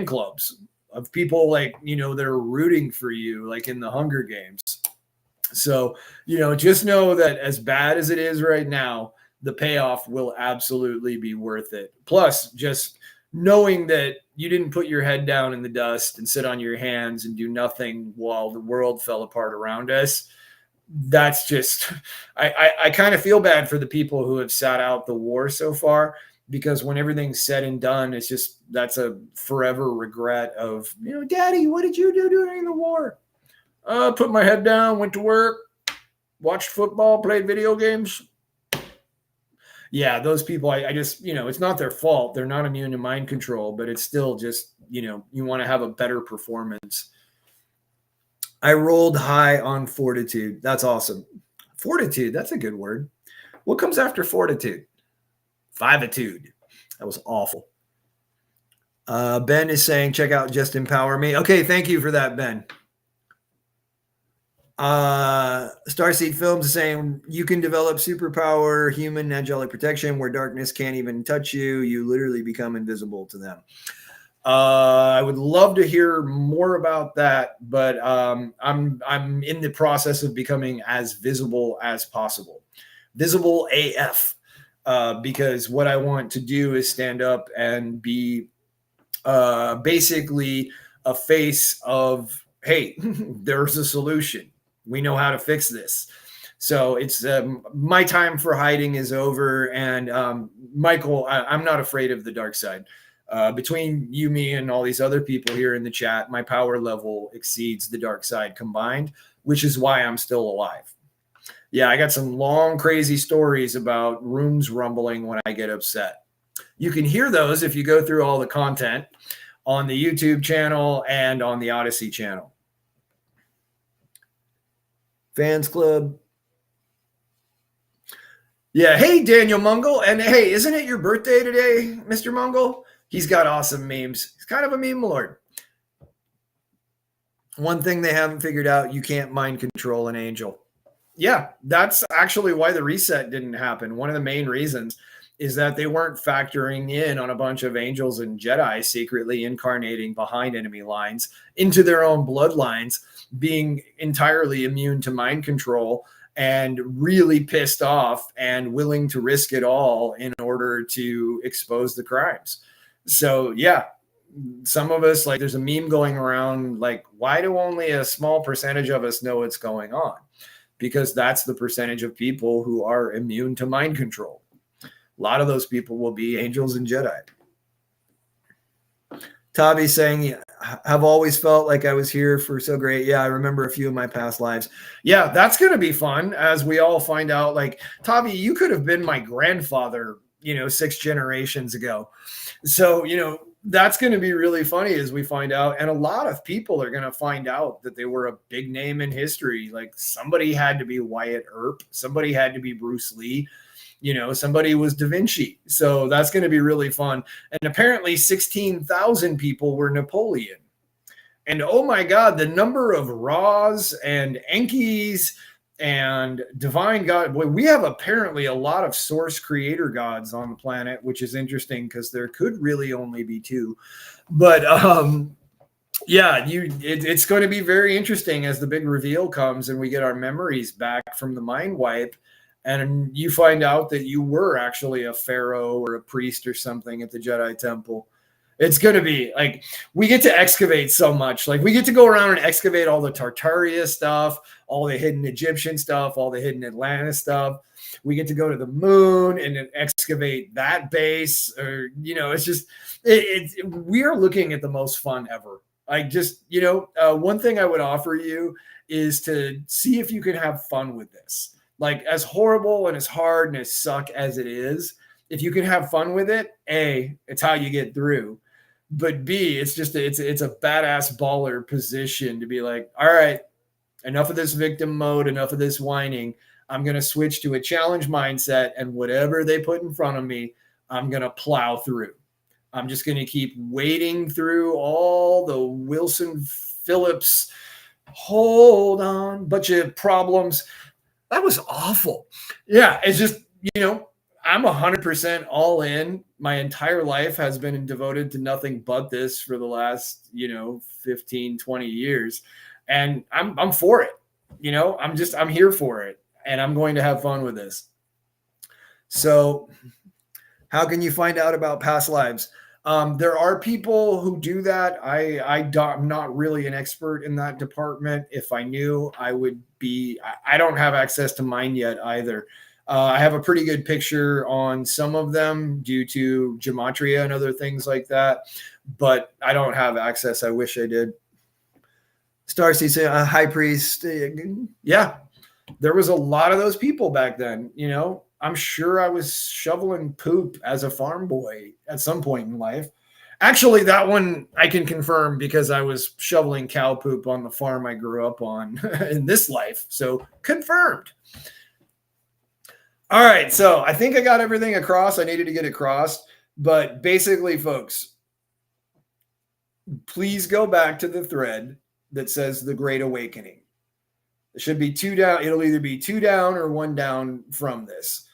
clubs of people like, that are rooting for you, like in the Hunger Games. So, just know that as bad as it is right now, the payoff will absolutely be worth it. Plus, just knowing that you didn't put your head down in the dust and sit on your hands and do nothing while the world fell apart around us. That's just, I kind of feel bad for the people who have sat out the war so far, because when everything's said and done, it's just, that's a forever regret of, Daddy, what did you do during the war? Put my head down, went to work, watched football, played video games. Yeah, those people, I just, it's not their fault. They're not immune to mind control, but it's still just, you want to have a better performance. I rolled high on fortitude. That's awesome. Fortitude, that's a good word. What comes after fortitude? Fivitude. That was awful. Ben is saying, check out Just Empower Me. Okay, thank you for that, Ben. Starseed Films is saying, you can develop superpower, human angelic protection, where darkness can't even touch you. You literally become invisible to them. I would love to hear more about that, but I'm in the process of becoming as visible as possible. Visible AF. Because what I want to do is stand up and be basically a face of, hey, there's a solution. We know how to fix this. So it's my time for hiding is over. And Michael, I'm not afraid of the dark side. Between you, me, and all these other people here in the chat, my power level exceeds the dark side combined, which is why I'm still alive. Yeah, I got some long, crazy stories about rooms rumbling when I get upset. You can hear those if you go through all the content on the YouTube channel and on the Odyssey channel. Fans Club. Yeah, hey, Daniel Mungle. And hey, isn't it your birthday today, Mr. Mungle? He's got awesome memes. He's kind of a meme lord. One thing they haven't figured out, you can't mind control an angel. Yeah, that's actually why the reset didn't happen. One of the main reasons is that they weren't factoring in on a bunch of angels and Jedi secretly incarnating behind enemy lines into their own bloodlines, being entirely immune to mind control and really pissed off and willing to risk it all in order to expose the crimes. So, yeah, some of us, like, there's a meme going around, like, why do only a small percentage of us know what's going on? Because that's the percentage of people who are immune to mind control. A lot of those people will be angels and Jedi. Tavi saying, I've always felt like I was here for so great. Yeah, I remember a few of my past lives. Yeah, that's going to be fun as we all find out. Like, Tavi, you could have been my grandfather, 6 generations ago. So, that's going to be really funny as we find out. And a lot of people are going to find out that they were a big name in history. Like, somebody had to be Wyatt Earp. Somebody had to be Bruce Lee. Somebody was Da Vinci. So that's going to be really fun. And apparently 16,000 people were Napoleon. And oh my God, the number of Ra's and Enkis and divine God. Boy, we have apparently a lot of source creator gods on the planet, which is interesting because there could really only be 2. But yeah, it's going to be very interesting as the big reveal comes and we get our memories back from the mind wipe. And you find out that you were actually a pharaoh or a priest or something at the Jedi Temple. It's going to be like we get to excavate so much. Like we get to go around and excavate all the Tartaria stuff, all the hidden Egyptian stuff, all the hidden Atlantis stuff. We get to go to the moon and then excavate that base. Or, you know, it's just, we are looking at the most fun ever. Like just, you know, one thing I would offer you is to see if you can have fun with this. Like as horrible and as hard and as suck as it is, if you can have fun with it, A, it's how you get through. But B, it's just it's a badass baller position to be like, all right, enough of this victim mode, enough of this whining. I'm going to switch to a challenge mindset, and whatever they put in front of me, I'm going to plow through. I'm just going to keep wading through all the Wilson Phillips, hold on, bunch of problems. That was awful. Yeah, it's just, you know, I'm 100% all in. My entire life has been devoted to nothing but this for the last, you know, 15, 20 years. And I'm for it. You know, I'm here for it. And I'm going to have fun with this. So how can you find out about past lives? There are people who do that. I'm not really an expert in that department. If I knew, I would be. I don't have access to mine yet either. I have a pretty good picture on some of them due to gematria and other things like that, but I don't have access. I wish I did. Starcy said, high priest. Yeah, there was a lot of those people back then. You know, I'm sure I was shoveling poop as a farm boy at some point in life. Actually, that one I can confirm because I was shoveling cow poop on the farm I grew up on in this life. So confirmed. All right, so I think I got everything across. I needed to get across, but basically, folks, please go back to the thread that says the Great Awakening. It should be 2 down. It'll either be 2 down or 1 down from this.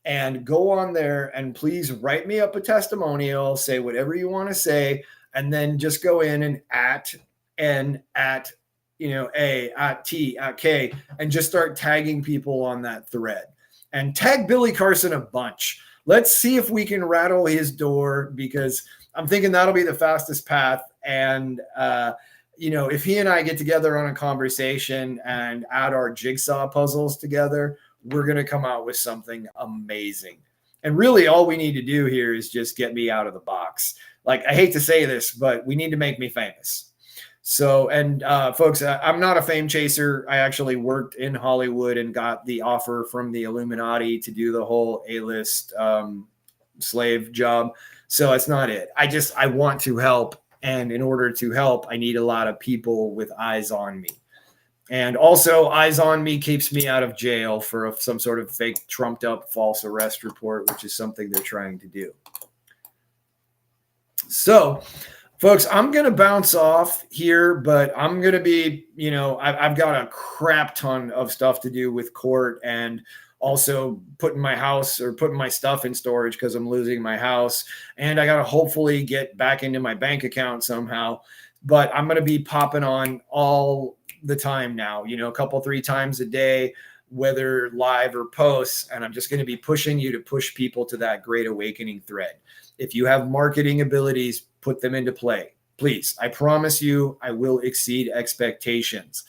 And go on there and please write me up a testimonial, say whatever you want to say, and then just go in and at N, at, you know, A, at T, at K, and just start tagging people on that thread. And tag Billy Carson a bunch. Let's see if we can rattle his door, because I'm thinking that'll be the fastest path. And, you know, if he and I get together on a conversation and add our jigsaw puzzles together, we're going to come out with something amazing. And really all we need to do here is just get me out of the box. Like, I hate to say this, but we need to make me famous. So, and folks, I'm not a fame chaser. I actually worked in Hollywood and got the offer from the Illuminati to do the whole A-list slave job. So it's not it. I want to help. And in order to help, I need a lot of people with eyes on me. And also, eyes on me keeps me out of jail for some sort of fake, trumped up false arrest report, which is something they're trying to do. So, folks, I'm going to bounce off here, but I'm going to be, you know, I've got a crap ton of stuff to do with court and also putting my house or putting my stuff in storage because I'm losing my house. And I got to hopefully get back into my bank account somehow. But I'm going to be popping on all the time now, you know, a couple, 3 times a day, whether live or posts. And I'm just going to be pushing you to push people to that Great Awakening thread. If you have marketing abilities, put them into play. Please, I promise you, I will exceed expectations.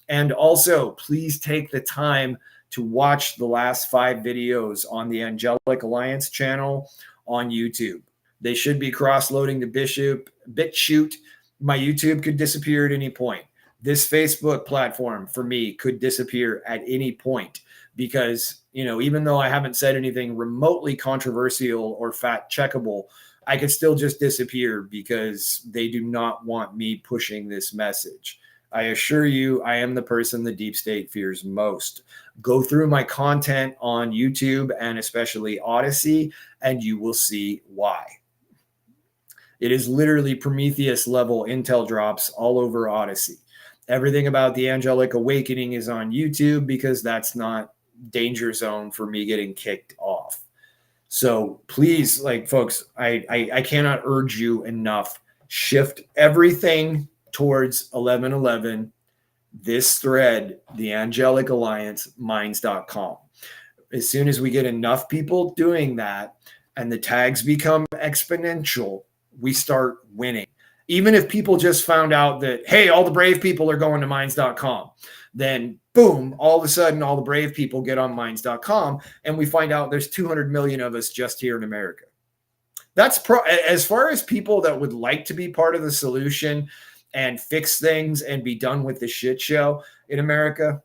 And also, please take the time to watch the last 5 videos on the Angelic Alliance channel on YouTube. They should be cross-loading to BitChute. My YouTube could disappear at any point. This Facebook platform for me could disappear at any point because, you know, even though I haven't said anything remotely controversial or fact checkable, I could still just disappear because they do not want me pushing this message. I assure you, I am the person the deep state fears most. Go through my content on YouTube and especially Odyssey, and you will see why. It is literally Prometheus level intel drops all over Odyssey. Everything about the Angelic Awakening is on YouTube because that's not danger zone for me getting kicked off. So please, like, folks, I cannot urge you enough. Shift everything towards 1111. This thread, the Angelic Alliance, minds.com. As soon as we get enough people doing that and the tags become exponential, we start winning. Even if people just found out that, hey, all the brave people are going to minds.com, then boom, all of a sudden, all the brave people get on minds.com, and we find out there's 200 million of us just here in America. That's as far as people that would like to be part of the solution and fix things and be done with the shit show in America,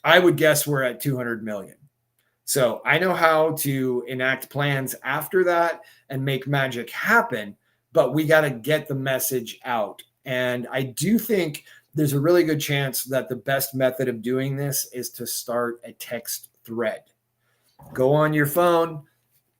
I would guess we're at 200 million. So I know how to enact plans after that and make magic happen, but we got to get the message out. And I do think there's a really good chance that the best method of doing this is to start a text thread. Go on your phone.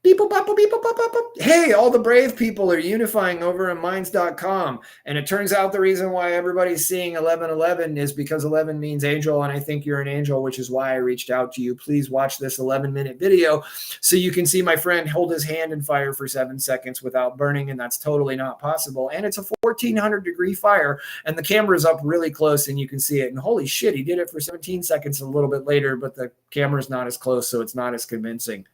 Beep, boop, boop, beep, boop, boop, boop. Hey, all the brave people are unifying over at minds.com. And it turns out the reason why everybody's seeing 1111 is because 11 means angel. And I think you're an angel, which is why I reached out to you. Please watch this 11-minute video so you can see my friend hold his hand in fire for 7 seconds without burning. And that's totally not possible. And it's a 1400-degree fire. And the camera's up really close and you can see it. And holy shit, he did it for 17 seconds a little bit later, but the camera's not as close, so it's not as convincing.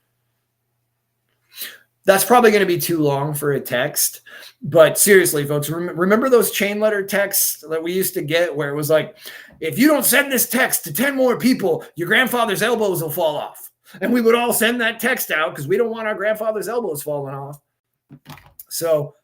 That's probably going to be too long for a text. But seriously, folks, remember those chain letter texts that we used to get where it was like, if you don't send this text to 10 more people, your grandfather's elbows will fall off. And we would all send that text out because we don't want our grandfather's elbows falling off. So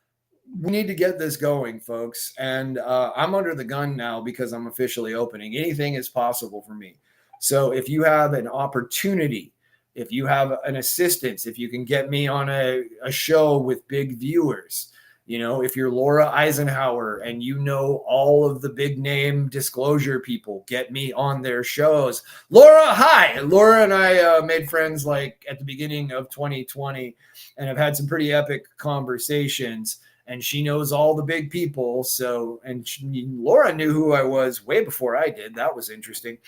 we need to get this going, folks. And I'm under the gun now because I'm officially opening. Anything is possible for me. So if you have an opportunity, if you have an assistance, if you can get me on a show with big viewers, you know, if you're Laura Eisenhower and you know all of the big name disclosure people, get me on their shows. Laura, hi. Laura and I made friends like at the beginning of 2020 and have had some pretty epic conversations. And she knows all the big people. So, and Laura knew who I was way before I did. That was interesting.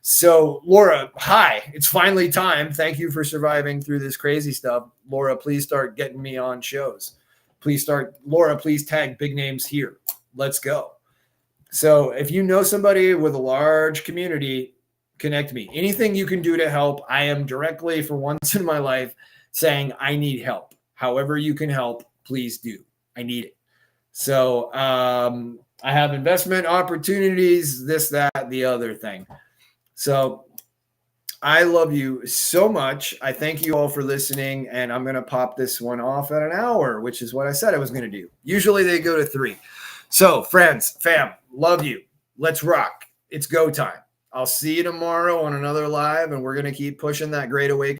So, Laura, hi. It's finally time. Thank you for surviving through this crazy stuff. Laura, please start getting me on shows. Laura, please tag big names here. Let's go. So, if you know somebody with a large community, connect me. Anything you can do to help. I am directly, for once in my life, saying I need help. However you can help, please do. I need it. So I have investment opportunities, this, that, the other thing. So I love you so much. I thank you all for listening. And I'm going to pop this one off at an hour, which is what I said I was going to do. Usually they go to 3. So friends, fam, love you. Let's rock. It's go time. I'll see you tomorrow on another live, and we're going to keep pushing that great awakening.